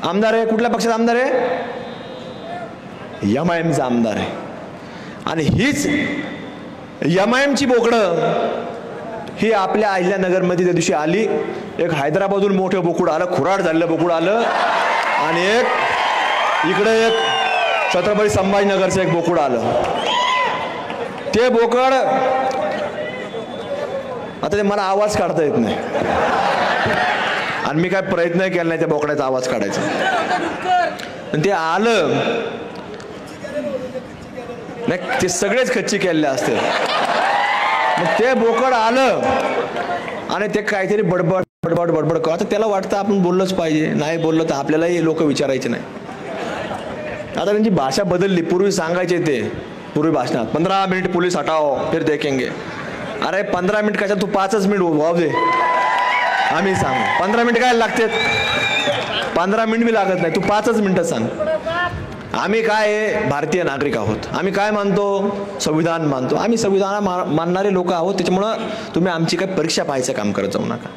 आमदार आहे, कुठल्या पक्षाचा आमदार आहे? MIMचा आमदार आहे. आणि हीच MIMची बोकडं ही आपल्या अहिल्यानगरमध्ये त्या दिवशी आली. एक हैदराबादहून मोठं बोकुड आलं, खुराड झालेलं बोकुड आलं, आणि एक इकडे एक छत्रपती संभाजीनगरचं एक बोकुड आलं. ते बोकड आता ते मला आवाज काढता येत नाही, आणि मी काय प्रयत्न केला नाही त्या बोकड्याचा आवाज काढायचा. ते आलं नाही, ते सगळेच खच्ची केलेले असते. मग ते बोकड आलं आणि ते काहीतरी बडबड बडबड बडबड कर. आता त्याला वाटतं आपण बोललंच पाहिजे, नाही बोललं तर आपल्यालाही लोक विचारायचे नाही. आता त्यांची भाषा बदलली. पूर्वी सांगायचे ते पूर्वी भाषणात 15 मिनिट पोलीस हटाओ फिर देखेंगे. अरे 15 मिनिट कशा, तू 5च मिनिट वाव दे, आम्ही सांग. 15 मिनिट काय लागतात? 15 मिनिट बी लागत नाही, तू 5च मिनिटं सांग. आम्ही काय भारतीय नागरिक आहोत, आम्ही काय मानतो? संविधान मानतो. आम्ही संविधान मानणारे लोक आहोत. त्याच्यामुळं तुम्ही आमची काय परीक्षा पाहायचं काम करत जाऊ नका.